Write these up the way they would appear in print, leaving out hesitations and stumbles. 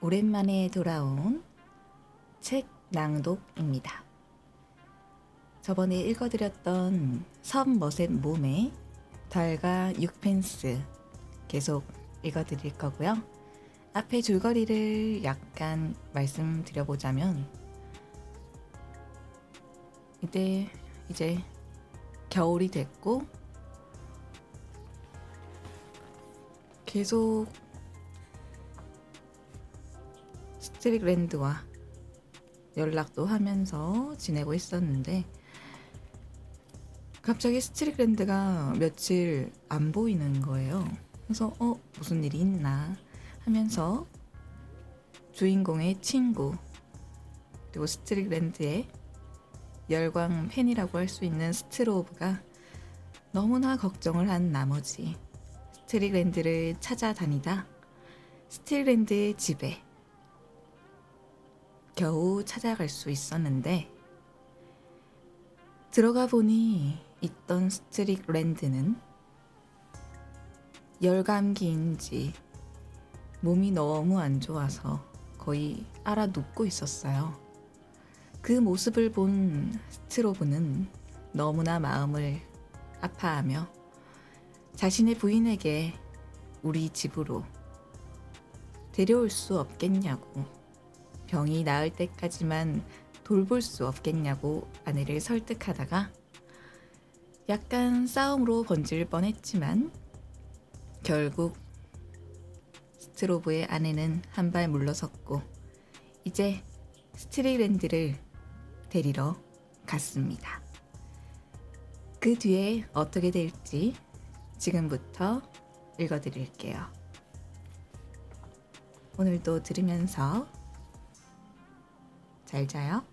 오랜만에 돌아온 책 낭독입니다. 저번에 읽어드렸던 섬머셋 몸의 달과 6펜스 계속 읽어드릴 거고요. 앞에 줄거리를 약간 말씀드려보자면 이제 겨울이 됐고 계속 스트릭랜드와 연락도 하면서 지내고 있었는데 갑자기 스트릭랜드가 며칠 안 보이는 거예요. 그래서 무슨 일이 있나 하면서 주인공의 친구 그리고 스트릭랜드의 열광 팬이라고 할 수 있는 스트로브가 너무나 걱정을 한 나머지 스트릭랜드를 찾아다니다 스트릭랜드의 집에 겨우 찾아갈 수 있었는데 들어가 보니 있던 스트릭랜드는 열감기인지 몸이 너무 안 좋아서 거의 알아 눕고 있었어요. 그 모습을 본 스트로브는 너무나 마음을 아파하며 자신의 부인에게 우리 집으로 데려올 수 없겠냐고, 병이 나을 때까지만 돌볼 수 없겠냐고 아내를 설득하다가 약간 싸움으로 번질 뻔했지만 결국 스트로브의 아내는 한 발 물러섰고 이제 스트릭랜드를 데리러 갔습니다. 그 뒤에 어떻게 될지 지금부터 읽어드릴게요. 오늘도 들으면서 잘 자요.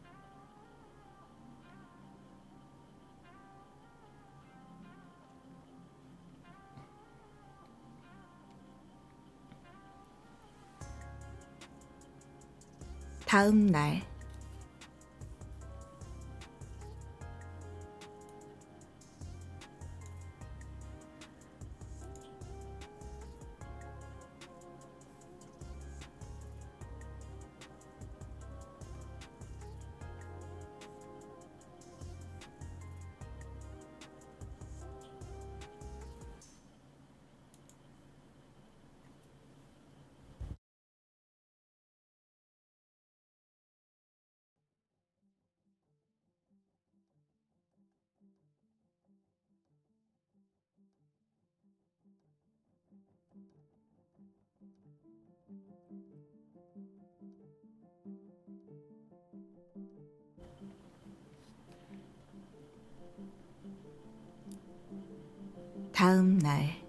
다음 날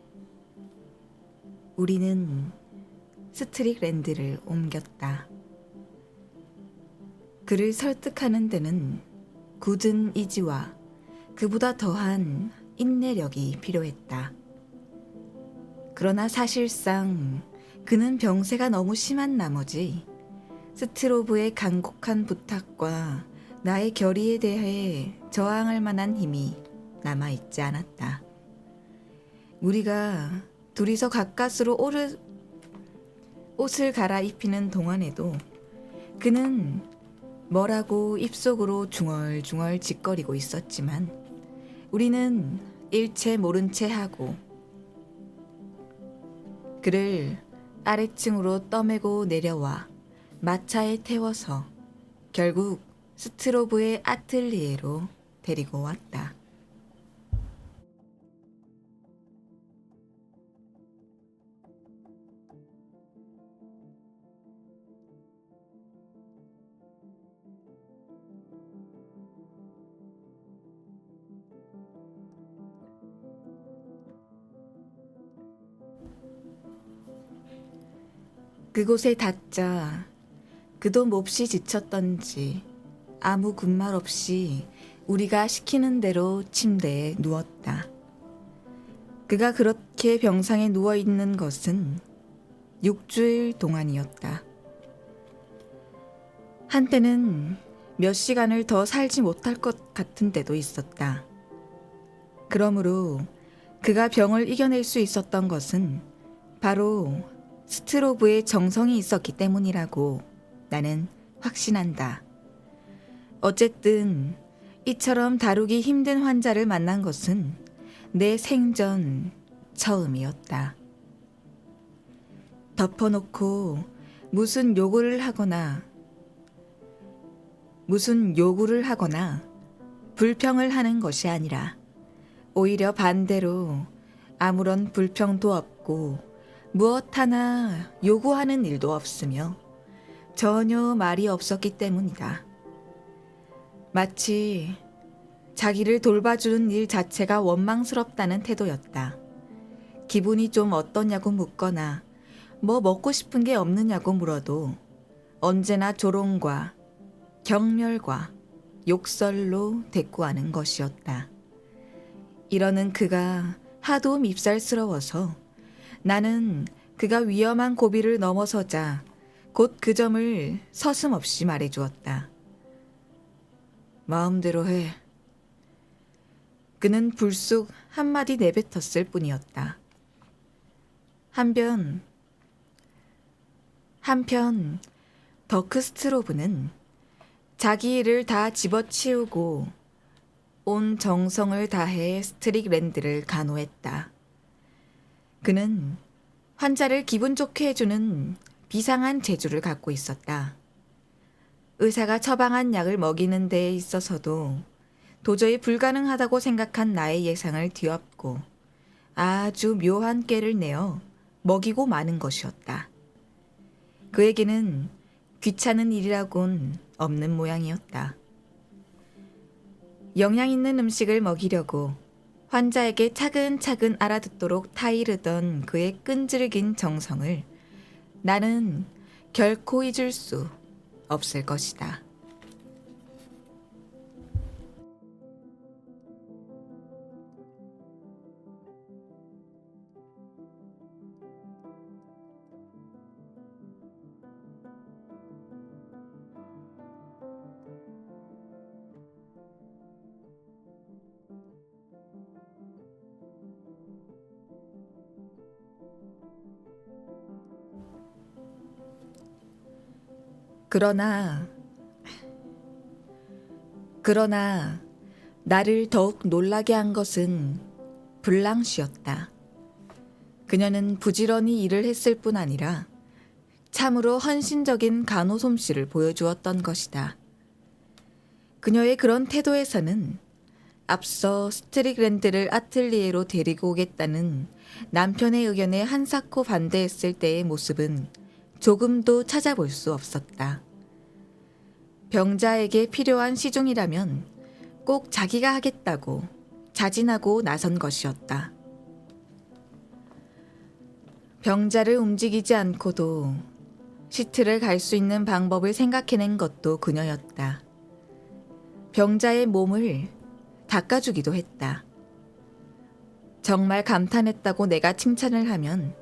우리는 스트릭랜드를 옮겼다. 그를 설득하는 데는 굳은 의지와 그보다 더한 인내력이 필요했다. 그러나 사실상 그는 병세가 너무 심한 나머지 스트로브의 간곡한 부탁과 나의 결의에 대해 저항할 만한 힘이 남아있지 않았다. 우리가 둘이서 가까스로 옷을 갈아입히는 동안에도 그는 뭐라고 입속으로 중얼중얼 짓거리고 있었지만 우리는 일체 모른 채 하고 그를 아래층으로 떠매고 내려와 마차에 태워서 결국 스트로브의 아틀리에로 데리고 왔다. 그곳에 닿자 그도 몹시 지쳤던지 아무 군말 없이 우리가 시키는 대로 침대에 누웠다. 그가 그렇게 병상에 누워있는 것은 6주일 동안이었다. 한때는 몇 시간을 더 살지 못할 것 같은 때도 있었다. 그러므로 그가 병을 이겨낼 수 있었던 것은 바로 스트로브에 정성이 있었기 때문이라고 나는 확신한다. 어쨌든 이처럼 다루기 힘든 환자를 만난 것은 내 생전 처음이었다. 덮어놓고 무슨 요구를 하거나 불평을 하는 것이 아니라 오히려 반대로 아무런 불평도 없고 무엇 하나 요구하는 일도 없으며 전혀 말이 없었기 때문이다. 마치 자기를 돌봐주는 일 자체가 원망스럽다는 태도였다. 기분이 좀 어떠냐고 묻거나 뭐 먹고 싶은 게 없느냐고 물어도 언제나 조롱과 경멸과 욕설로 대꾸하는 것이었다. 이러는 그가 하도 밉살스러워서 나는 그가 위험한 고비를 넘어서자 곧 그 점을 서슴없이 말해주었다. 마음대로 해. 그는 불쑥 한마디 내뱉었을 뿐이었다. 한편 더크스트로브는 자기 일을 다 집어치우고 온 정성을 다해 스트릭랜드를 간호했다. 그는 환자를 기분 좋게 해주는 비상한 재주를 갖고 있었다. 의사가 처방한 약을 먹이는 데에 있어서도 도저히 불가능하다고 생각한 나의 예상을 뒤엎고 아주 묘한 꾀를 내어 먹이고 마는 것이었다. 그에게는 귀찮은 일이라곤 없는 모양이었다. 영양 있는 음식을 먹이려고 환자에게 차근차근 알아듣도록 타이르던 그의 끈질긴 정성을 나는 결코 잊을 수 없을 것이다. 그러나 나를 더욱 놀라게 한 것은 블랑쉬였다. 그녀는 부지런히 일을 했을 뿐 아니라 참으로 헌신적인 간호 솜씨를 보여주었던 것이다. 그녀의 그런 태도에서는 앞서 스트릭랜드를 아틀리에로 데리고 오겠다는 남편의 의견에 한사코 반대했을 때의 모습은 조금도 찾아볼 수 없었다. 병자에게 필요한 시중이라면 꼭 자기가 하겠다고 자진하고 나선 것이었다. 병자를 움직이지 않고도 시트를 갈 수 있는 방법을 생각해낸 것도 그녀였다. 병자의 몸을 닦아주기도 했다. 정말 감탄했다고 내가 칭찬을 하면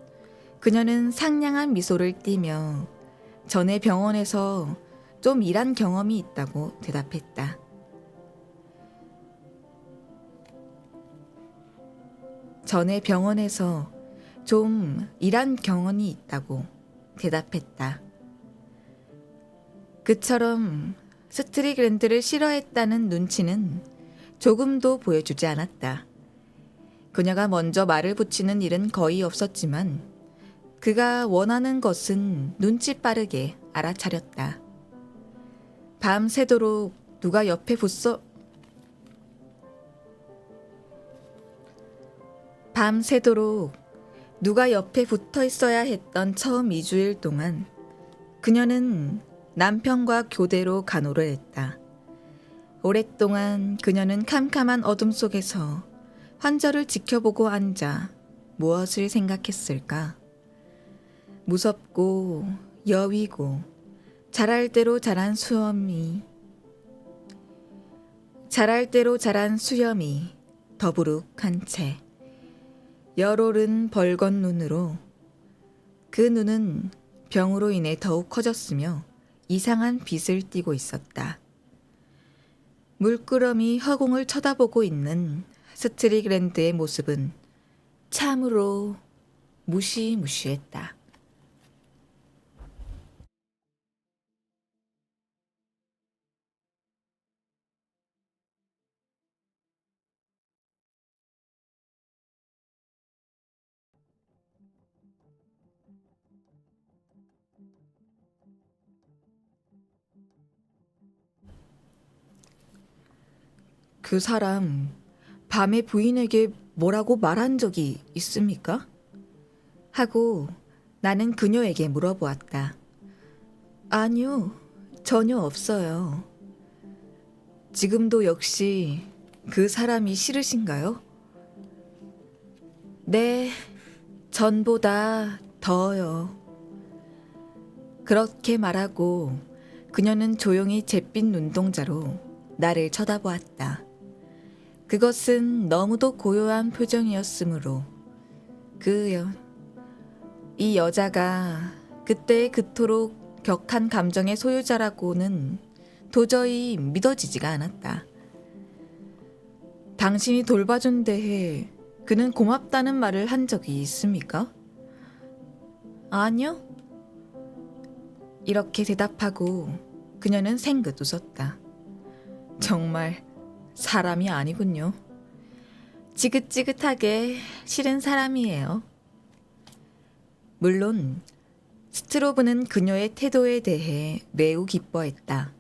그녀는 상냥한 미소를 띠며 전에 병원에서 좀 일한 경험이 있다고 대답했다. 전에 병원에서 좀 일한 경험이 있다고 대답했다. 그처럼 스트릭랜드를 싫어했다는 눈치는 조금도 보여주지 않았다. 그녀가 먼저 말을 붙이는 일은 거의 없었지만 그가 원하는 것은 눈치 빠르게 알아차렸다. 밤새도록 누가 옆에 붙어 있어야 했던 처음 2주일 동안 그녀는 남편과 교대로 간호를 했다. 오랫동안 그녀는 캄캄한 어둠 속에서 환자를 지켜보고 앉아 무엇을 생각했을까? 무섭고 여위고 자랄 대로 자란 수염이 더부룩한 채 열오른 벌건 눈으로 그 눈은 병으로 인해 더욱 커졌으며 이상한 빛을 띠고 있었다. 물끄러미 허공을 쳐다보고 있는 스트릭랜드의 모습은 참으로 무시무시했다. 그 사람 밤에 부인에게 뭐라고 말한 적이 있습니까? 하고 나는 그녀에게 물어보았다. 아니요, 전혀 없어요. 지금도 역시 그 사람이 싫으신가요? 네, 전보다 더요. 그렇게 말하고 그녀는 조용히 잿빛 눈동자로 나를 쳐다보았다. 그것은 너무도 고요한 표정이었으므로 이 여자가 그때의 그토록 격한 감정의 소유자라고는 도저히 믿어지지가 않았다. 당신이 돌봐준 데에 그는 고맙다는 말을 한 적이 있습니까? 아니요. 이렇게 대답하고 그녀는 생긋 웃었다. 정말 사람이 아니군요. 지긋지긋하게 싫은 사람이에요. 물론 스트로브는 그녀의 태도에 대해 매우 기뻐했다.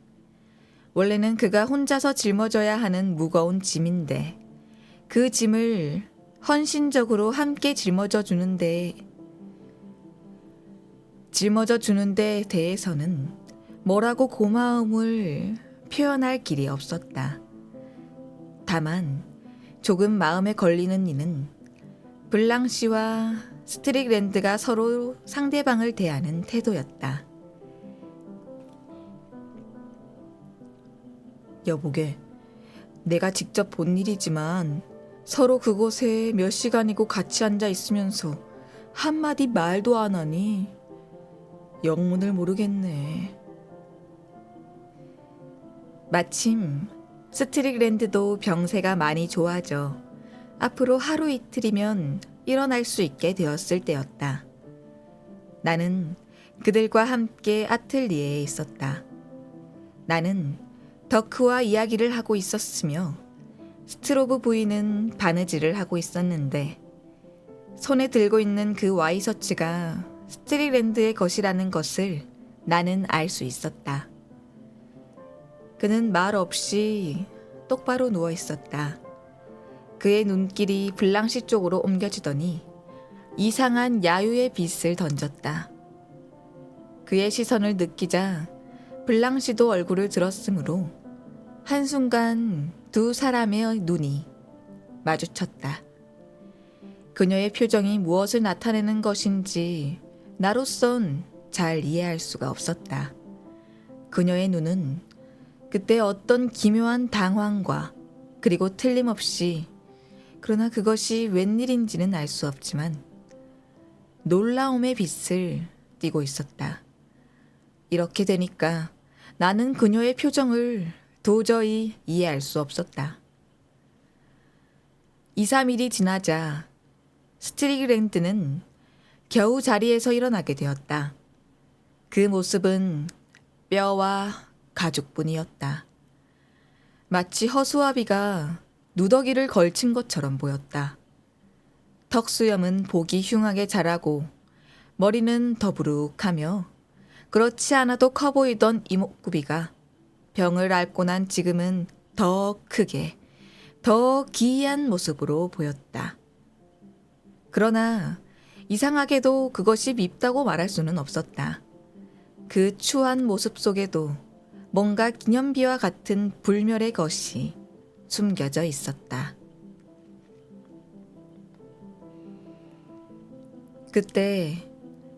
원래는 그가 혼자서 짊어져야 하는 무거운 짐인데 그 짐을 헌신적으로 함께 짊어져 주는데 대해서는 뭐라고 고마움을 표현할 길이 없었다. 다만 조금 마음에 걸리는 이는 블랑시와 스트릭랜드가 서로 상대방을 대하는 태도였다. 여보게, 내가 직접 본 일이지만 서로 그곳에 몇 시간이고 같이 앉아 있으면서 한마디 말도 안 하니 영문을 모르겠네. 마침 스트릭랜드도 병세가 많이 좋아져 앞으로 하루 이틀이면 일어날 수 있게 되었을 때였다. 나는 그들과 함께 아틀리에에 있었다. 나는 덕크와 이야기를 하고 있었으며 스트로브 부인은 바느질을 하고 있었는데 손에 들고 있는 그 와이셔츠가 스트릭랜드의 것이라는 것을 나는 알 수 있었다. 그는 말 없이 똑바로 누워 있었다. 그의 눈길이 블랑시 쪽으로 옮겨지더니 이상한 야유의 빛을 던졌다. 그의 시선을 느끼자 블랑시도 얼굴을 들었으므로 한순간 두 사람의 눈이 마주쳤다. 그녀의 표정이 무엇을 나타내는 것인지 나로선 잘 이해할 수가 없었다. 그녀의 눈은 그때 어떤 기묘한 당황과 그리고 틀림없이, 그러나 그것이 웬일인지는 알 수 없지만 놀라움의 빛을 띠고 있었다. 이렇게 되니까 나는 그녀의 표정을 도저히 이해할 수 없었다. 2, 3일이 지나자 스트릭랜드는 겨우 자리에서 일어나게 되었다. 그 모습은 뼈와 가죽뿐이었다. 마치 허수아비가 누더기를 걸친 것처럼 보였다. 턱수염은 보기 흉하게 자라고 머리는 더부룩하며 그렇지 않아도 커 보이던 이목구비가 병을 앓고 난 지금은 더 크게, 더 기이한 모습으로 보였다. 그러나 이상하게도 그것이 밉다고 말할 수는 없었다. 그 추한 모습 속에도 뭔가 기념비와 같은 불멸의 것이 숨겨져 있었다. 그때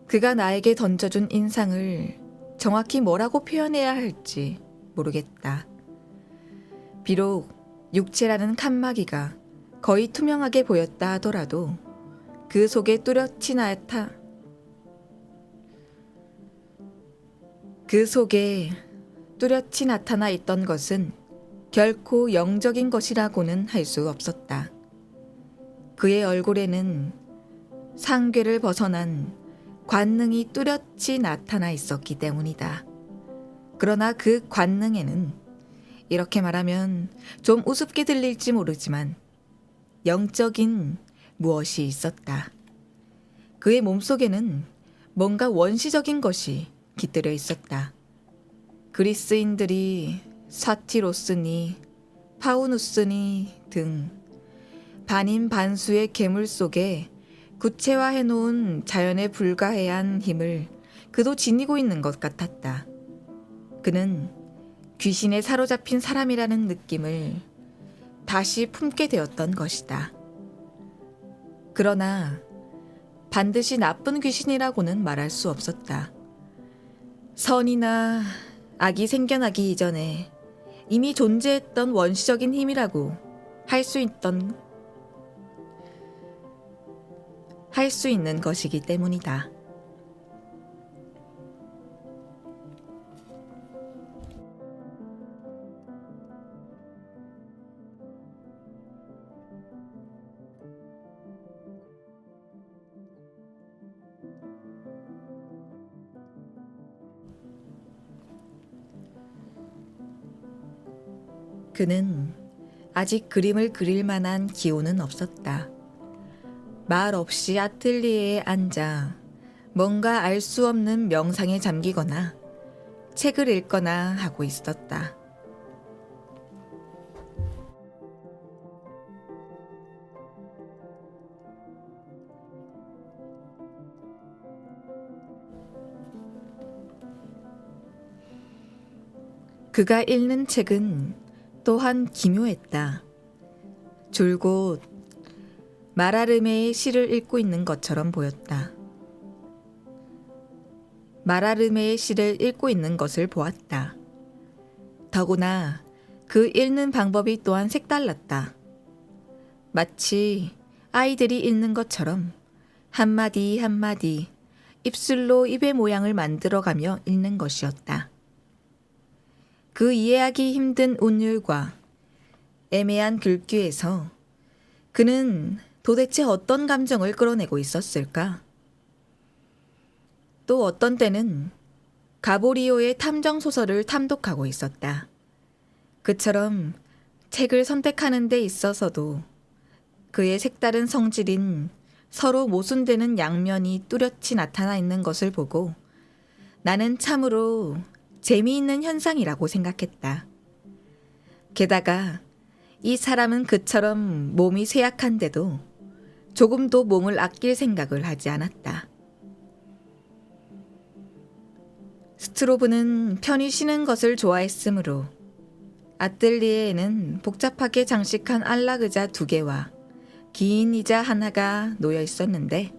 그가 나에게 던져준 인상을 정확히 뭐라고 표현해야 할지 모르겠다. 비록 육체라는 칸막이가 거의 투명하게 보였다 하더라도 그 속에 뚜렷이 나타나 있던 것은 결코 영적인 것이라고는 할 수 없었다. 그의 얼굴에는 상괴를 벗어난 관능이 뚜렷이 나타나 있었기 때문이다. 그러나 그 관능에는, 이렇게 말하면 좀 우습게 들릴지 모르지만, 영적인 무엇이 있었다. 그의 몸속에는 뭔가 원시적인 것이 깃들여 있었다. 그리스인들이 사티로스니 파우누스니 등 반인반수의 괴물 속에 구체화해놓은 자연에 불과해한 힘을 그도 지니고 있는 것 같았다. 그는 귀신에 사로잡힌 사람이라는 느낌을 다시 품게 되었던 것이다. 그러나 반드시 나쁜 귀신이라고는 말할 수 없었다. 선이나 악이 생겨나기 이전에 이미 존재했던 원시적인 힘이라고 할 수 있는 것이기 때문이다. 그는 아직 그림을 그릴 만한 기운은 없었다. 말 없이 아틀리에에 앉아 뭔가 알 수 없는 명상에 잠기거나 책을 읽거나 하고 있었다. 그가 읽는 책은 또한 기묘했다. 줄곧 마라르메의 시를 읽고 있는 것처럼 보였다. 마라르메의 시를 읽고 있는 것을 보았다. 더구나 그 읽는 방법이 또한 색달랐다. 마치 아이들이 읽는 것처럼 한마디 한마디 입술로 입의 모양을 만들어가며 읽는 것이었다. 그 이해하기 힘든 운율과 애매한 글귀에서 그는 도대체 어떤 감정을 끌어내고 있었을까? 또 어떤 때는 가보리오의 탐정소설을 탐독하고 있었다. 그처럼 책을 선택하는 데 있어서도 그의 색다른 성질인 서로 모순되는 양면이 뚜렷이 나타나 있는 것을 보고 나는 참으로 재미있는 현상이라고 생각했다. 게다가 이 사람은 그처럼 몸이 쇠약한데도 조금도 몸을 아낄 생각을 하지 않았다. 스트로브는 편히 쉬는 것을 좋아했으므로 아뜰리에에는 복잡하게 장식한 안락의자 2개와 긴 의자 하나가 놓여 있었는데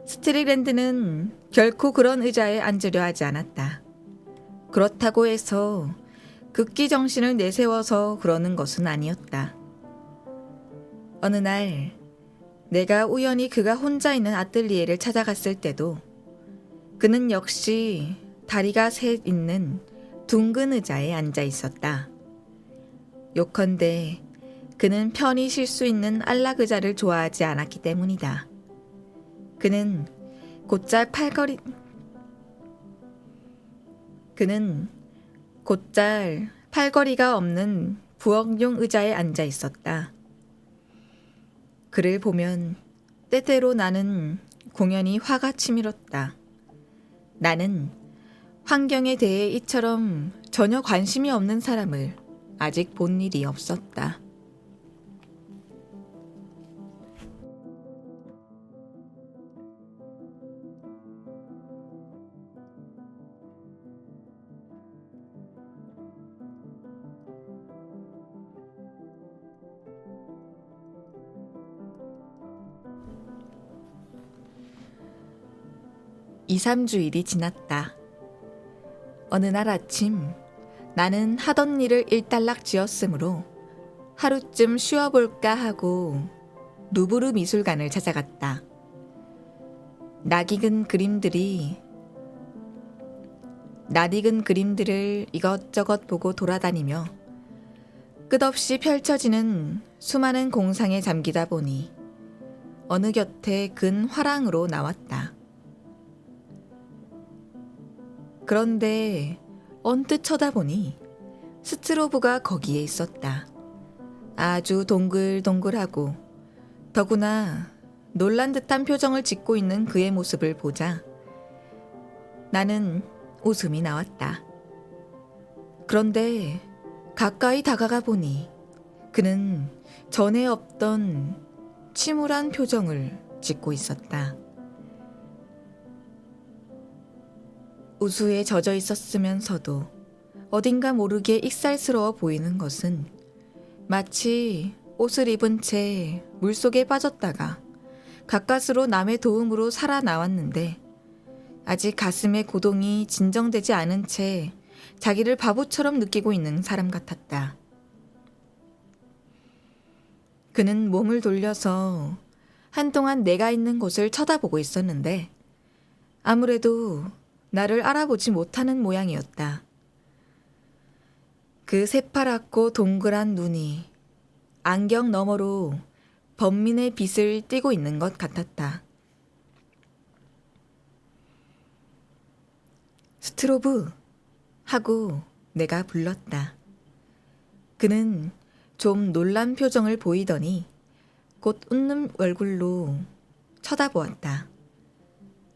스트릭랜드는 결코 그런 의자에 앉으려 하지 않았다. 그렇다고 해서 극기 정신을 내세워서 그러는 것은 아니었다. 어느 날 내가 우연히 그가 혼자 있는 아뜰리에를 찾아갔을 때도 그는 역시 다리가 셋 있는 둥근 의자에 앉아 있었다. 요컨대 그는 편히 쉴 수 있는 안락의자를 좋아하지 않았기 때문이다. 그는 곧잘 팔걸이가 없는 부엌용 의자에 앉아 있었다. 그를 보면 때때로 나는 공연히 화가 치밀었다. 나는 환경에 대해 이처럼 전혀 관심이 없는 사람을 아직 본 일이 없었다. 이, 3주일이 지났다. 어느 날 아침 나는 하던 일을 일단락 지었으므로 하루쯤 쉬어볼까 하고 루브르 미술관을 찾아갔다. 낯익은 그림들을 이것저것 보고 돌아다니며 끝없이 펼쳐지는 수많은 공상에 잠기다 보니 어느 곁에 근 화랑으로 나왔다. 그런데 언뜻 쳐다보니 스트로브가 거기에 있었다. 아주 동글동글하고 더구나 놀란 듯한 표정을 짓고 있는 그의 모습을 보자 나는 웃음이 나왔다. 그런데 가까이 다가가 보니 그는 전에 없던 침울한 표정을 짓고 있었다. 우수에 젖어 있었으면서도 어딘가 모르게 익살스러워 보이는 것은 마치 옷을 입은 채 물속에 빠졌다가 가까스로 남의 도움으로 살아나왔는데 아직 가슴의 고동이 진정되지 않은 채 자기를 바보처럼 느끼고 있는 사람 같았다. 그는 몸을 돌려서 한동안 내가 있는 곳을 쳐다보고 있었는데 아무래도 나를 알아보지 못하는 모양이었다. 그 새파랗고 동그란 눈이 안경 너머로 번민의 빛을 띠고 있는 것 같았다. 스트로브 하고 내가 불렀다. 그는 좀 놀란 표정을 보이더니 곧 웃는 얼굴로 쳐다보았다.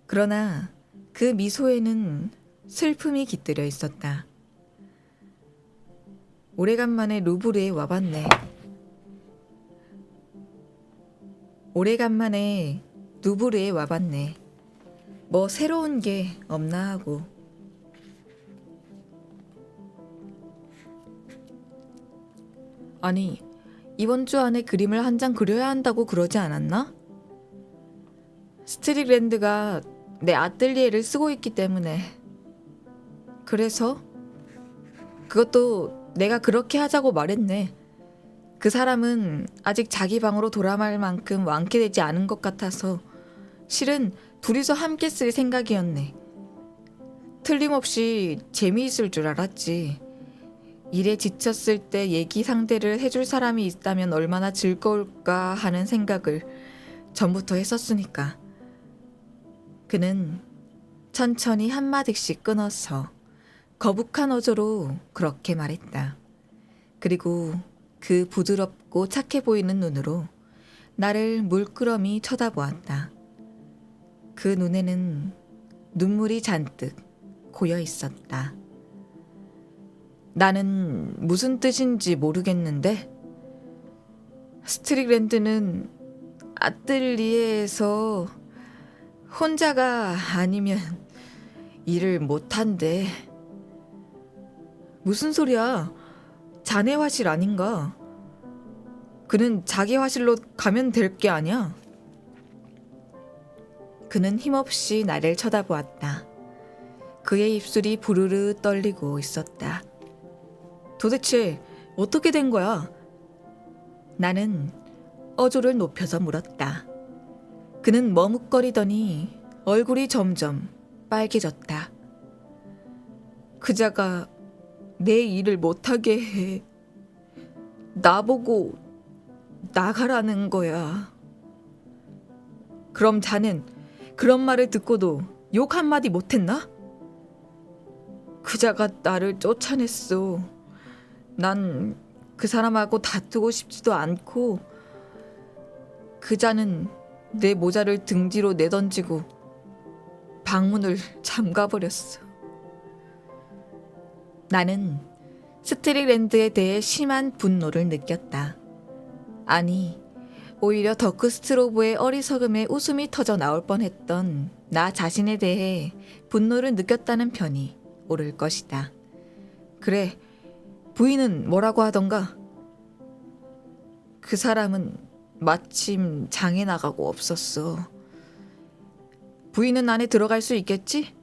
그러나 그 미소에는 슬픔이 깃들여 있었다. 오래간만에 루브르에 와봤네. 오래간만에 루브르에 와봤네. 뭐 새로운 게 없나 하고. 아니, 이번 주 안에 그림을 한 장 그려야 한다고 그러지 않았나? 스트릭랜드가 내 아뜰리에를 쓰고 있기 때문에. 그래서? 그것도 내가 그렇게 하자고 말했네. 그 사람은 아직 자기 방으로 돌아갈 만큼 완쾌되지 않은 것 같아서 실은 둘이서 함께 쓸 생각이었네. 틀림없이 재미있을 줄 알았지. 일에 지쳤을 때 얘기 상대를 해줄 사람이 있다면 얼마나 즐거울까 하는 생각을 전부터 했었으니까. 그는 천천히 한마디씩 끊어서 거북한 어조로 그렇게 말했다. 그리고 그 부드럽고 착해 보이는 눈으로 나를 물끄러미 쳐다보았다. 그 눈에는 눈물이 잔뜩 고여 있었다. 나는 무슨 뜻인지 모르겠는데 스트릭랜드는 아뜰리에에서 혼자가 아니면 일을 못한대. 무슨 소리야? 자네 화실 아닌가? 그는 자기 화실로 가면 될 게 아니야? 그는 힘없이 나를 쳐다보았다. 그의 입술이 부르르 떨리고 있었다. 도대체 어떻게 된 거야? 나는 어조를 높여서 물었다. 그는 머뭇거리더니 얼굴이 점점 빨개졌다. 그자가 내 일을 못하게 해. 나보고 나가라는 거야. 그럼 자넨 그런 말을 듣고도 욕 한마디 못했나? 그자가 나를 쫓아냈어. 난 그 사람하고 다투고 싶지도 않고 그자는 내 모자를 등 뒤로 내던지고 방문을 잠가버렸어. 나는 스트릭랜드에 대해 심한 분노를 느꼈다. 아니, 오히려 더크 스트로브의 어리석음에 웃음이 터져 나올 뻔했던 나 자신에 대해 분노를 느꼈다는 편이 옳을 것이다. 그래, 부인은 뭐라고 하던가? 그 사람은 마침 장에 나가고 없었어. 부인은 안에 들어갈 수 있겠지?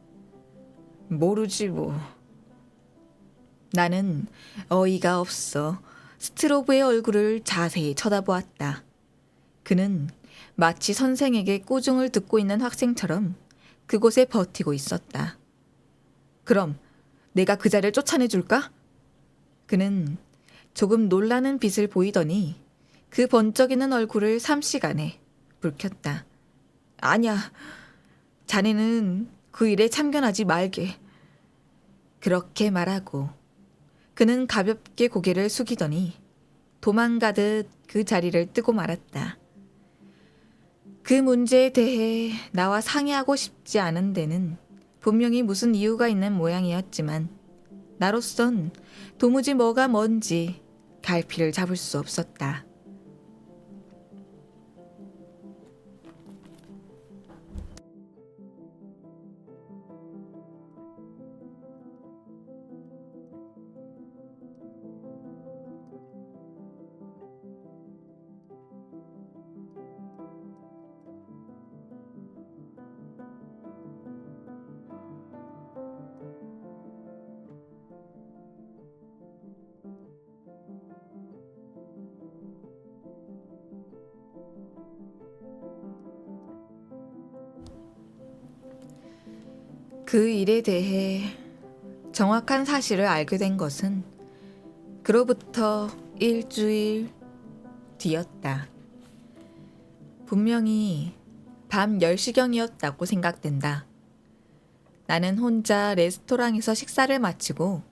모르지 뭐. 나는 어이가 없어 스트로브의 얼굴을 자세히 쳐다보았다. 그는 마치 선생에게 꾸중을 듣고 있는 학생처럼 그곳에 버티고 있었다. 그럼 내가 그자를 쫓아내줄까? 그는 조금 놀라는 빛을 보이더니 그 번쩍이는 얼굴을 삼시간에 붉혔다. 아니야, 자네는 그 일에 참견하지 말게. 그렇게 말하고 그는 가볍게 고개를 숙이더니 도망가듯 그 자리를 뜨고 말았다. 그 문제에 대해 나와 상의하고 싶지 않은 데는 분명히 무슨 이유가 있는 모양이었지만 나로선 도무지 뭐가 뭔지 갈피를 잡을 수 없었다. 그 일에 대해 정확한 사실을 알게 된 것은 그로부터 일주일 뒤였다. 분명히 밤 10시경이었다고 생각된다. 나는 혼자 레스토랑에서 식사를 마치고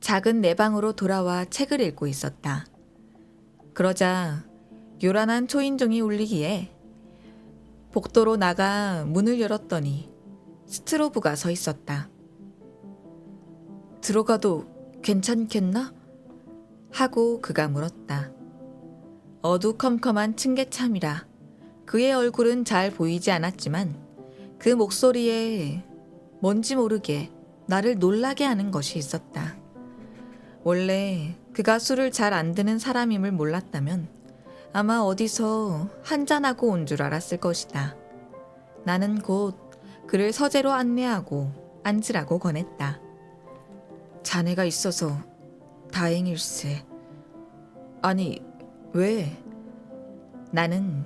작은 내 방으로 돌아와 책을 읽고 있었다. 그러자 요란한 초인종이 울리기에 복도로 나가 문을 열었더니 스트로브가 서 있었다. 들어가도 괜찮겠나? 하고 그가 물었다. 어두컴컴한 층계참이라 그의 얼굴은 잘 보이지 않았지만 그 목소리에 뭔지 모르게 나를 놀라게 하는 것이 있었다. 원래 그가 술을 잘 안 드는 사람임을 몰랐다면 아마 어디서 한잔하고 온 줄 알았을 것이다. 나는 곧 그를 서재로 안내하고 앉으라고 권했다. 자네가 있어서 다행일세. 아니, 왜? 나는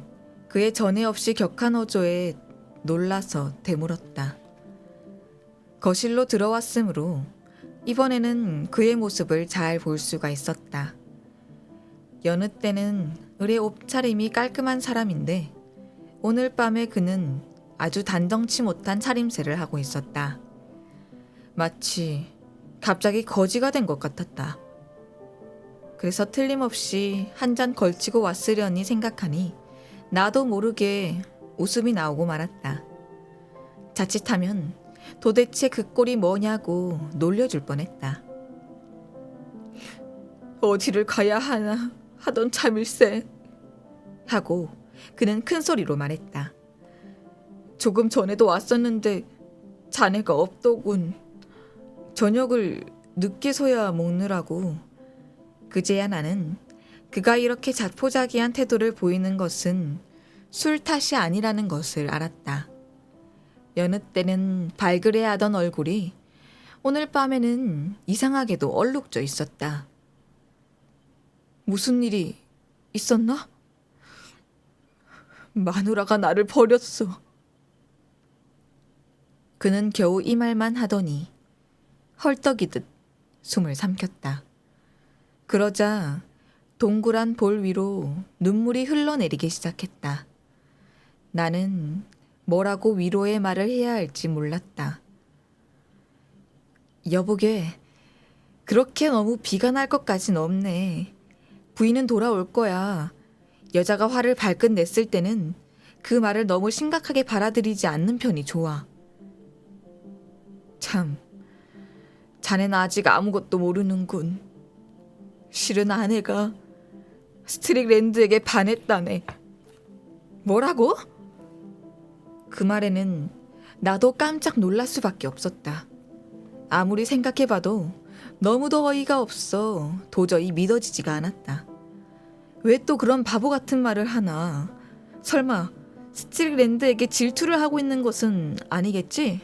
그의 전에 없이 격한 어조에 놀라서 되물었다. 거실로 들어왔으므로 이번에는 그의 모습을 잘 볼 수가 있었다. 여느 때는 을의 옷차림이 깔끔한 사람인데 오늘 밤에 그는 아주 단정치 못한 차림새를 하고 있었다. 마치 갑자기 거지가 된 것 같았다. 그래서 틀림없이 한 잔 걸치고 왔으려니 생각하니 나도 모르게 웃음이 나오고 말았다. 자칫하면 도대체 그 꼴이 뭐냐고 놀려줄 뻔했다. 어디를 가야 하나 하던 참일세 하고 그는 큰 소리로 말했다. 조금 전에도 왔었는데 자네가 없더군. 저녁을 늦게서야 먹느라고. 그제야 나는 그가 이렇게 자포자기한 태도를 보이는 것은 술 탓이 아니라는 것을 알았다. 여느 때는 발그레하던 얼굴이 오늘 밤에는 이상하게도 얼룩져 있었다. 무슨 일이 있었나? 마누라가 나를 버렸어. 그는 겨우 이 말만 하더니 헐떡이듯 숨을 삼켰다. 그러자 동그란 볼 위로 눈물이 흘러내리기 시작했다. 나는 뭐라고 위로의 말을 해야 할지 몰랐다. 여보게, 그렇게 너무 비관할 것까진 없네. 부인은 돌아올 거야. 여자가 화를 발끈 냈을 때는 그 말을 너무 심각하게 받아들이지 않는 편이 좋아. 참, 자네는 아직 아무것도 모르는군. 실은 아내가 스트릭랜드에게 반했다네. 뭐라고? 그 말에는 나도 깜짝 놀랄 수밖에 없었다. 아무리 생각해봐도 너무도 어이가 없어 도저히 믿어지지가 않았다. 왜 또 그런 바보 같은 말을 하나? 설마 스트릭랜드에게 질투를 하고 있는 것은 아니겠지?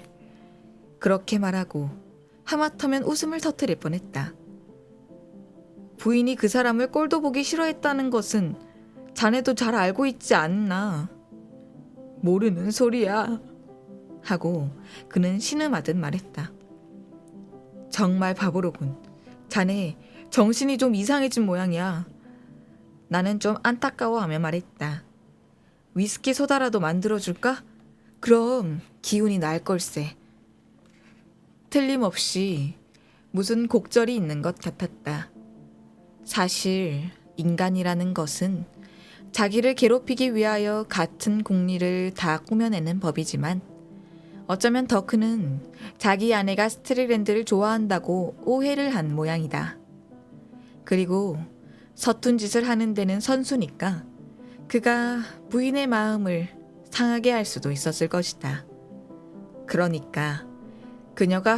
그렇게 말하고 하마터면 웃음을 터뜨릴 뻔했다. 부인이 그 사람을 꼴도 보기 싫어했다는 것은 자네도 잘 알고 있지 않나? 모르는 소리야. 하고 그는 신음하듯 말했다. 정말 바보로군. 자네 정신이 좀 이상해진 모양이야. 나는 좀 안타까워하며 말했다. 위스키 소다라도 만들어줄까? 그럼 기운이 날 걸세. 틀림없이 무슨 곡절이 있는 것 같았다. 사실 인간이라는 것은 자기를 괴롭히기 위하여 같은 공리를 다 꾸며내는 법이지만 어쩌면 더크는 자기 아내가 스트릭랜드를 좋아한다고 오해를 한 모양이다. 그리고 서툰 짓을 하는 데는 선수니까 그가 부인의 마음을 상하게 할 수도 있었을 것이다. 그러니까 그녀가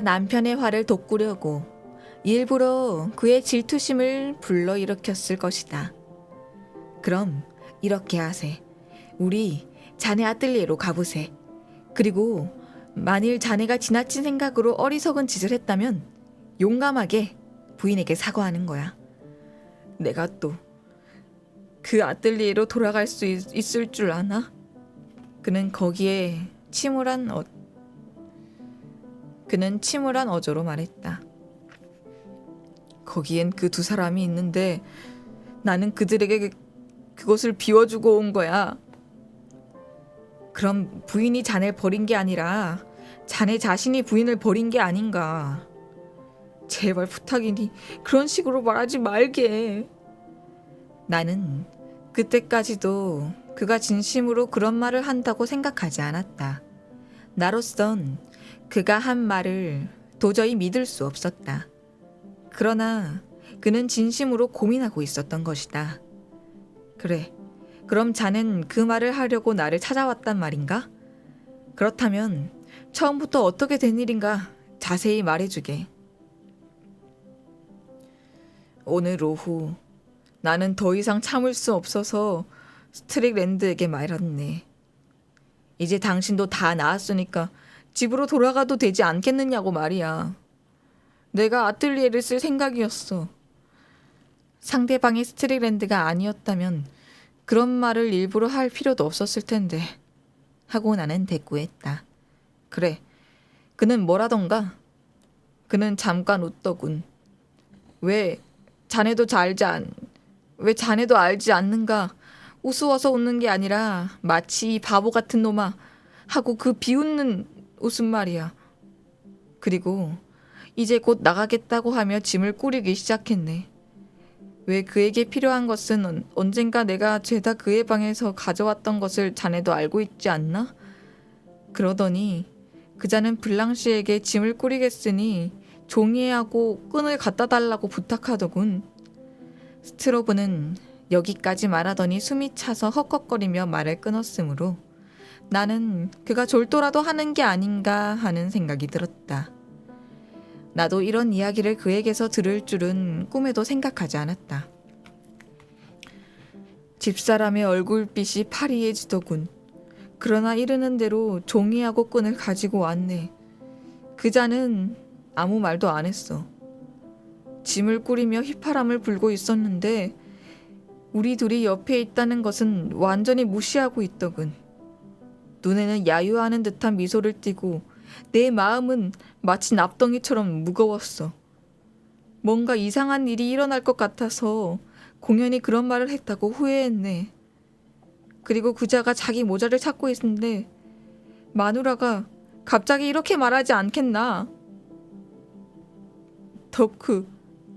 남편의 화를 돋구려고 일부러 그의 질투심을 불러일으켰을 것이다. 그럼 이렇게 하세. 우리 자네 아뜰리에로 가보세. 그리고 만일 자네가 지나친 생각으로 어리석은 짓을 했다면 용감하게 부인에게 사과하는 거야. 내가 또 그 아뜰리에로 돌아갈 수 있을 줄 아나? 그는 침울한 어조로 말했다. 거기엔 그 두 사람이 있는데 나는 그들에게 그것을 비워주고 온 거야. 그럼 부인이 자네를 버린 게 아니라 자네 자신이 부인을 버린 게 아닌가. 제발 부탁이니 그런 식으로 말하지 말게. 나는 그때까지도 그가 진심으로 그런 말을 한다고 생각하지 않았다. 나로선 그가 한 말을 도저히 믿을 수 없었다. 그러나 그는 진심으로 고민하고 있었던 것이다. 그래, 그럼 자넨 그 말을 하려고 나를 찾아왔단 말인가? 그렇다면 처음부터 어떻게 된 일인가 자세히 말해주게. 오늘 오후 나는 더 이상 참을 수 없어서 스트릭랜드에게 말했네. 이제 당신도 다 나았으니까 집으로 돌아가도 되지 않겠느냐고 말이야. 내가 아뜰리에를 쓸 생각이었어. 상대방이 스트릭랜드가 아니었다면 그런 말을 일부러 할 필요도 없었을 텐데 하고 나는 대꾸했다. 그래, 그는 뭐라던가? 그는 잠깐 웃더군. 왜 자네도 알지 않는가? 우스워서 웃는 게 아니라 마치 이 바보 같은 놈아 하고 그 비웃는 웃음 말이야. 그리고 이제 곧 나가겠다고 하며 짐을 꾸리기 시작했네. 왜 그에게 필요한 것은 언젠가 내가 죄다 그의 방에서 가져왔던 것을 자네도 알고 있지 않나? 그러더니 그자는 블랑시에게 짐을 꾸리겠으니 종이하고 끈을 갖다 달라고 부탁하더군. 스트로브는 여기까지 말하더니 숨이 차서 헉헉거리며 말을 끊었으므로 나는 그가 졸도라도 하는 게 아닌가 하는 생각이 들었다. 나도 이런 이야기를 그에게서 들을 줄은 꿈에도 생각하지 않았다. 집사람의 얼굴빛이 파리해지더군. 그러나 이르는 대로 종이하고 끈을 가지고 왔네. 그자는 아무 말도 안 했어. 짐을 꾸리며 휘파람을 불고 있었는데 우리 둘이 옆에 있다는 것은 완전히 무시하고 있더군. 눈에는 야유하는 듯한 미소를 띠고 내 마음은 마치 납덩이처럼 무거웠어. 뭔가 이상한 일이 일어날 것 같아서 공연히 그런 말을 했다고 후회했네. 그리고 그자가 자기 모자를 찾고 있는데 마누라가 갑자기 이렇게 말하지 않겠나? 덕후,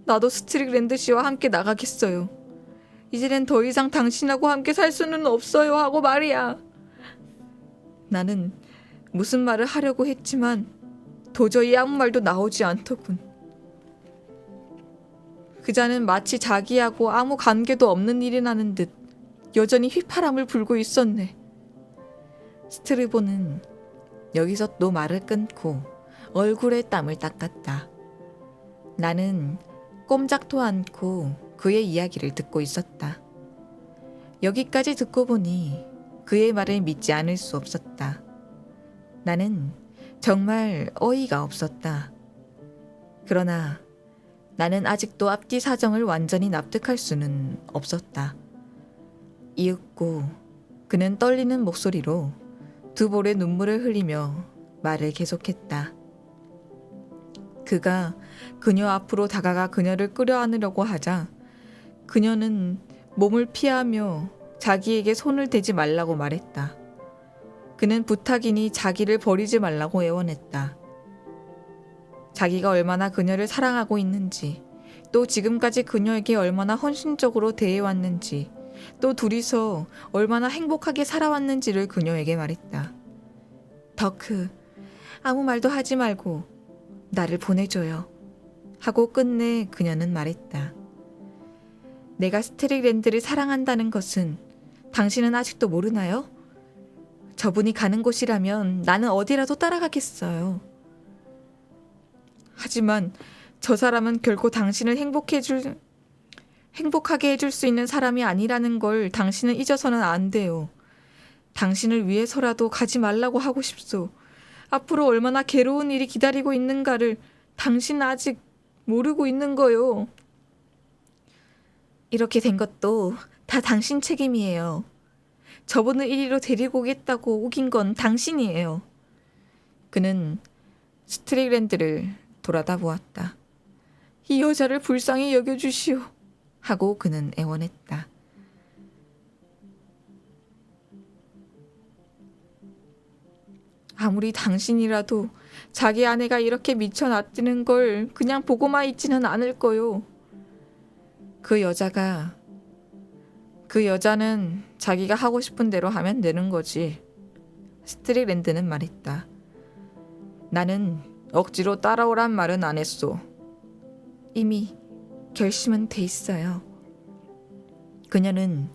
나도 스트릭랜드 씨와 함께 나가겠어요. 이제는 더 이상 당신하고 함께 살 수는 없어요 하고 말이야. 나는 무슨 말을 하려고 했지만 도저히 아무 말도 나오지 않더군. 그자는 마치 자기하고 아무 관계도 없는 일이 나는 듯 여전히 휘파람을 불고 있었네. 스트리보는 여기서 또 말을 끊고 얼굴에 땀을 닦았다. 나는 꼼짝도 않고 그의 이야기를 듣고 있었다. 여기까지 듣고 보니 그의 말을 믿지 않을 수 없었다. 나는 정말 어이가 없었다. 그러나 나는 아직도 앞뒤 사정을 완전히 납득할 수는 없었다. 이윽고 그는 떨리는 목소리로 두 볼의 눈물을 흘리며 말을 계속했다. 그가 그녀 앞으로 다가가 그녀를 끌어안으려고 하자 그녀는 몸을 피하며 자기에게 손을 대지 말라고 말했다. 그는 부탁이니 자기를 버리지 말라고 애원했다. 자기가 얼마나 그녀를 사랑하고 있는지, 또 지금까지 그녀에게 얼마나 헌신적으로 대해왔는지, 또 둘이서 얼마나 행복하게 살아왔는지를 그녀에게 말했다. 덕후, 아무 말도 하지 말고 나를 보내줘요. 하고 끝내 그녀는 말했다. 내가 스트릭랜드를 사랑한다는 것은 당신은 아직도 모르나요? 저분이 가는 곳이라면 나는 어디라도 따라가겠어요. 하지만 저 사람은 결코 당신을 행복하게 해줄 수 있는 사람이 아니라는 걸 당신은 잊어서는 안 돼요. 당신을 위해서라도 가지 말라고 하고 싶소. 앞으로 얼마나 괴로운 일이 기다리고 있는가를 당신은 아직 모르고 있는 거요. 이렇게 된 것도 다 당신 책임이에요. 저분을 이리로 데리고 오겠다고 우긴 건 당신이에요. 그는 스트릭랜드를 돌아다 보았다. 이 여자를 불쌍히 여겨주시오. 하고 그는 애원했다. 아무리 당신이라도 자기 아내가 이렇게 미쳐 놔뛰는 걸 그냥 보고만 있지는 않을 거요. 그 여자는 자기가 하고 싶은 대로 하면 되는 거지. 스트릭랜드는 말했다. 나는 억지로 따라오란 말은 안 했소. 이미 결심은 돼 있어요. 그녀는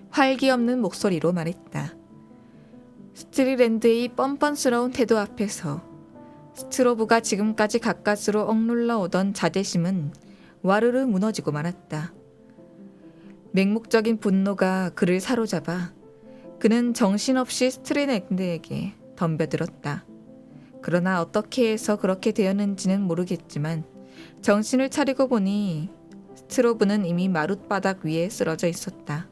활기 없는 목소리로 말했다. 스트릭랜드의 뻔뻔스러운 태도 앞에서 스트로브가 지금까지 가까스로 억눌러 오던 자존심은 와르르 무너지고 말았다. 맹목적인 분노가 그를 사로잡아 그는 정신없이 스트릭랜드에게 덤벼들었다. 그러나 어떻게 해서 그렇게 되었는지는 모르겠지만 정신을 차리고 보니 스트로브는 이미 마룻바닥 위에 쓰러져 있었다.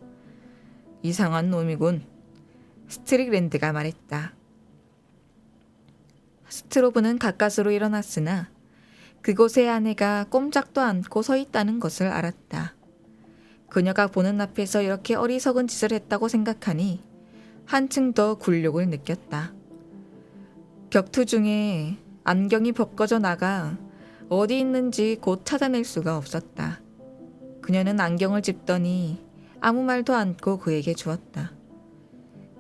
이상한 놈이군. 스트릭랜드가 말했다. 스트로브는 가까스로 일어났으나 그곳에 아내가 꼼짝도 않고 서 있다는 것을 알았다. 그녀가 보는 앞에서 이렇게 어리석은 짓을 했다고 생각하니 한층 더 굴욕을 느꼈다. 격투 중에 안경이 벗겨져 나가 어디 있는지 곧 찾아낼 수가 없었다. 그녀는 안경을 짚더니 아무 말도 않고 그에게 주었다.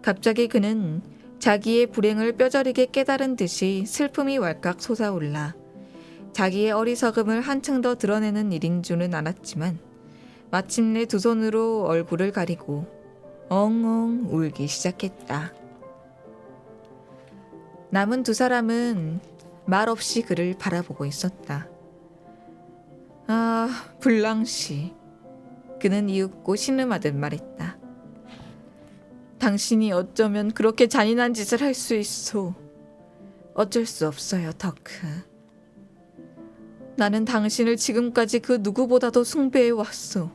갑자기 그는 자기의 불행을 뼈저리게 깨달은 듯이 슬픔이 왈칵 솟아올라 자기의 어리석음을 한층 더 드러내는 일인 줄은 알았지만 마침내 두 손으로 얼굴을 가리고 엉엉 울기 시작했다. 남은 두 사람은 말없이 그를 바라보고 있었다. 아, 블랑시. 그는 이윽고 신음하듯 말했다. 당신이 어쩌면 그렇게 잔인한 짓을 할 수 있소. 어쩔 수 없어요, 더크. 나는 당신을 지금까지 그 누구보다도 숭배해왔소.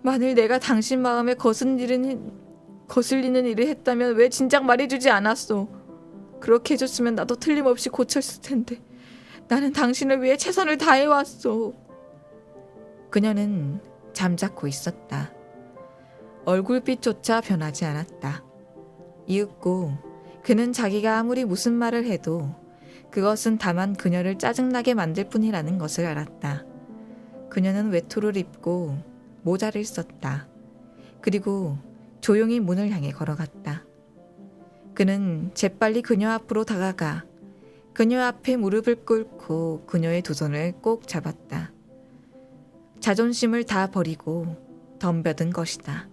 만일 내가 당신 마음에 거슬리는 일을 했다면 왜 진작 말해주지 않았소. 그렇게 해줬으면 나도 틀림없이 고쳤을 텐데. 나는 당신을 위해 최선을 다해왔소. 그녀는 잠자코 있었다. 얼굴빛조차 변하지 않았다. 이윽고 그는 자기가 아무리 무슨 말을 해도 그것은 다만 그녀를 짜증나게 만들 뿐이라는 것을 알았다. 그녀는 외투를 입고 모자를 썼다. 그리고 조용히 문을 향해 걸어갔다. 그는 재빨리 그녀 앞으로 다가가 그녀 앞에 무릎을 꿇고 그녀의 두 손을 꼭 잡았다. 자존심을 다 버리고 덤벼든 것이다.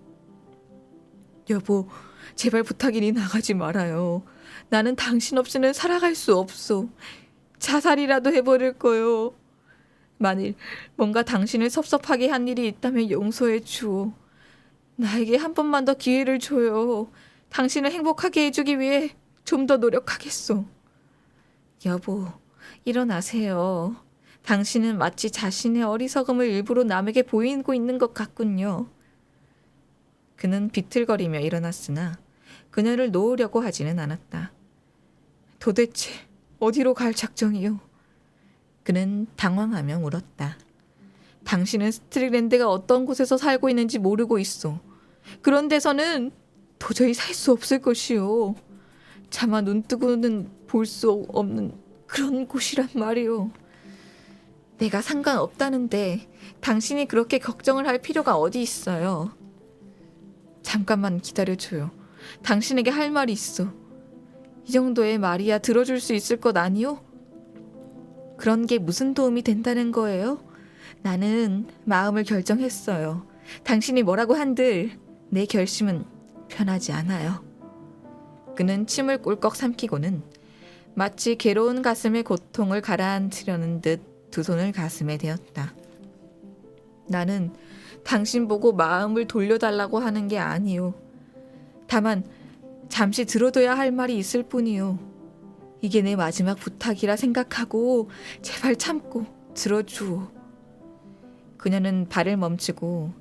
여보, 제발 부탁이니 나가지 말아요. 나는 당신 없이는 살아갈 수 없소. 자살이라도 해버릴 거요. 만일 뭔가 당신을 섭섭하게 한 일이 있다면 용서해 주오. 나에게 한 번만 더 기회를 줘요. 당신을 행복하게 해주기 위해 좀 더 노력하겠소. 여보, 일어나세요. 당신은 마치 자신의 어리석음을 일부러 남에게 보이고 있는 것 같군요. 그는 비틀거리며 일어났으나 그녀를 놓으려고 하지는 않았다. 도대체 어디로 갈 작정이요? 그는 당황하며 물었다. 당신은 스트릭랜드가 어떤 곳에서 살고 있는지 모르고 있어. 그런 데서는 도저히 살 수 없을 것이요. 차마 눈 뜨고는 볼 수 없는 그런 곳이란 말이요. 내가 상관없다는데 당신이 그렇게 걱정을 할 필요가 어디 있어요. 잠깐만 기다려줘요. 당신에게 할 말이 있어. 이 정도의 말이야 들어줄 수 있을 것 아니요? 그런 게 무슨 도움이 된다는 거예요? 나는 마음을 결정했어요. 당신이 뭐라고 한들 내 결심은 변하지 않아요. 그는 침을 꿀꺽 삼키고는 마치 괴로운 가슴의 고통을 가라앉히려는 듯 두 손을 가슴에 대었다. 나는 당신 보고 마음을 돌려달라고 하는 게 아니요. 다만 잠시 들어둬야 할 말이 있을 뿐이요. 이게 내 마지막 부탁이라 생각하고 제발 참고 들어주오. 그녀는 발을 멈추고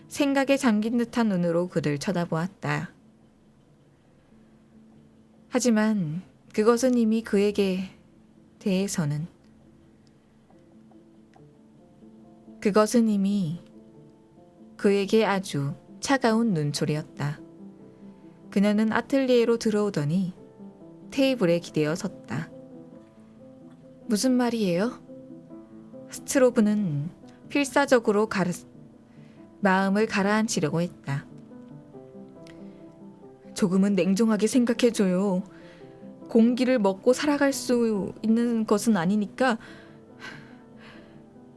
생각에 잠긴 듯한 눈으로 그를 쳐다보았다. 하지만 그것은 이미 그에게 대해서는 그것은 이미 그에게 아주 차가운 눈초리였다. 그녀는 아틀리에로 들어오더니 테이블에 기대어 섰다. 무슨 말이에요? 스트로브는 필사적으로 마음을 가라앉히려고 했다. 조금은 냉정하게 생각해줘요. 공기를 먹고 살아갈 수 있는 것은 아니니까.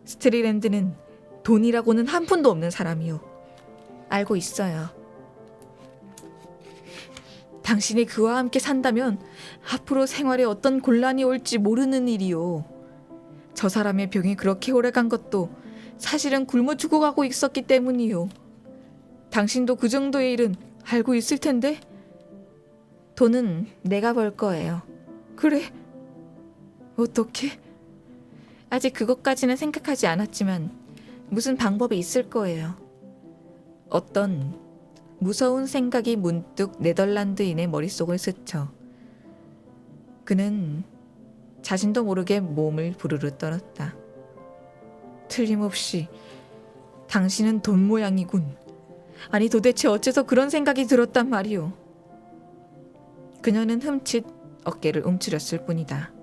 스트리랜드는 돈이라고는 한 푼도 없는 사람이요. 알고 있어요. 당신이 그와 함께 산다면 앞으로 생활에 어떤 곤란이 올지 모르는 일이요. 저 사람의 병이 그렇게 오래간 것도 사실은 굶어 죽어가고 있었기 때문이요. 당신도 그 정도의 일은 알고 있을 텐데. 돈은 내가 벌 거예요. 그래? 어떻게? 아직 그것까지는 생각하지 않았지만 무슨 방법이 있을 거예요. 어떤 무서운 생각이 문득 네덜란드인의 머릿속을 스쳐 그는 자신도 모르게 몸을 부르르 떨었다. 틀림없이 당신은 돈 모양이군. 아니 도대체 어째서 그런 생각이 들었단 말이오. 그녀는 흠칫 어깨를 움츠렸을 뿐이다.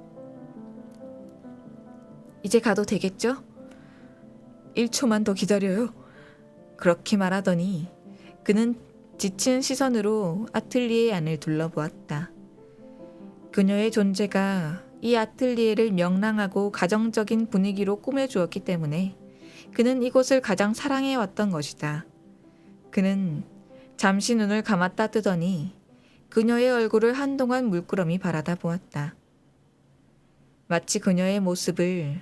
이제 가도 되겠죠? 1초만 더 기다려요. 그렇게 말하더니 그는 지친 시선으로 아틀리에 안을 둘러보았다. 그녀의 존재가 이 아틀리에를 명랑하고 가정적인 분위기로 꾸며주었기 때문에 그는 이곳을 가장 사랑해왔던 것이다. 그는 잠시 눈을 감았다 뜨더니 그녀의 얼굴을 한동안 물끄러미 바라다 보았다. 마치 그녀의 모습을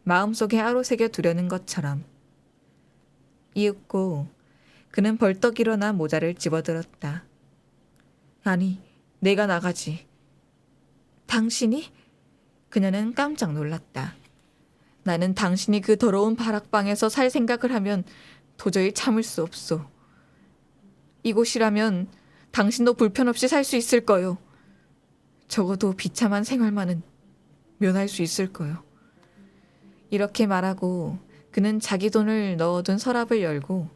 마음속에 아로새겨 두려는 것처럼. 이윽고 그는 벌떡 일어나 모자를 집어들었다. 아니, 내가 나가지. 당신이? 그녀는 깜짝 놀랐다. 나는 당신이 그 더러운 바락방에서 살 생각을 하면 도저히 참을 수 없소. 이곳이라면 당신도 불편 없이 살 수 있을 거요. 적어도 비참한 생활만은 면할 수 있을 거요. 이렇게 말하고 그는 자기 돈을 넣어둔 서랍을 열고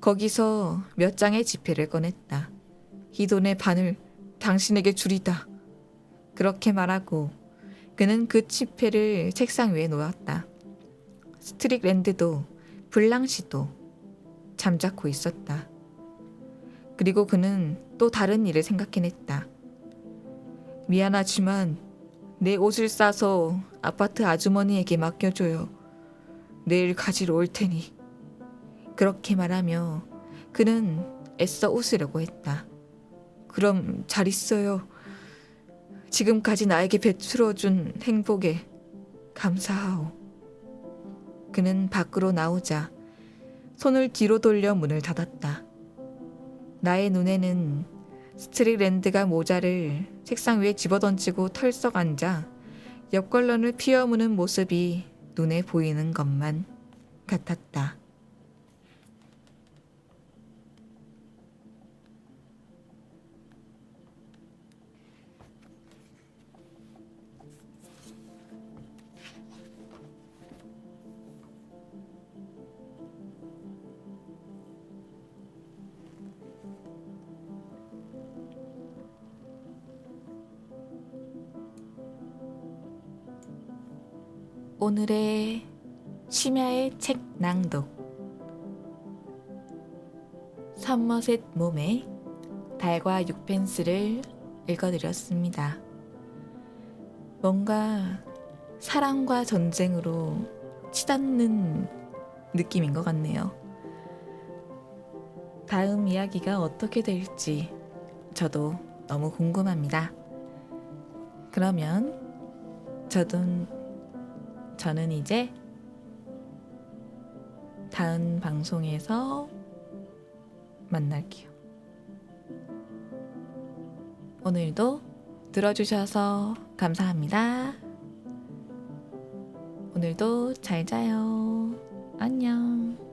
거기서 몇 장의 지폐를 꺼냈다. 이 돈의 반을 당신에게 주리다. 그렇게 말하고 그는 그 지폐를 책상 위에 놓았다. 스트릭랜드도 블랑시도 잠자코 있었다. 그리고 그는 또 다른 일을 생각해냈다. 미안하지만 내 옷을 싸서 아파트 아주머니에게 맡겨줘요. 내일 가지러 올 테니. 그렇게 말하며 그는 애써 웃으려고 했다. 그럼 잘 있어요. 지금까지 나에게 베풀어준 행복에 감사하오. 그는 밖으로 나오자 손을 뒤로 돌려 문을 닫았다. 나의 눈에는 스트릭랜드가 모자를 책상 위에 집어던지고 털썩 앉아 옆걸런을 피어무는 모습이 눈에 보이는 것만 같았다. 오늘의 심야의 책 낭독 서머셋 몸의 달과 6펜스를 읽어드렸습니다. 뭔가 사랑과 전쟁으로 치닫는 느낌인 것 같네요. 다음 이야기가 어떻게 될지 저도 너무 궁금합니다. 그러면 저는 이제 다음 방송에서 만날게요. 오늘도 들어주셔서 감사합니다. 오늘도 잘 자요. 안녕.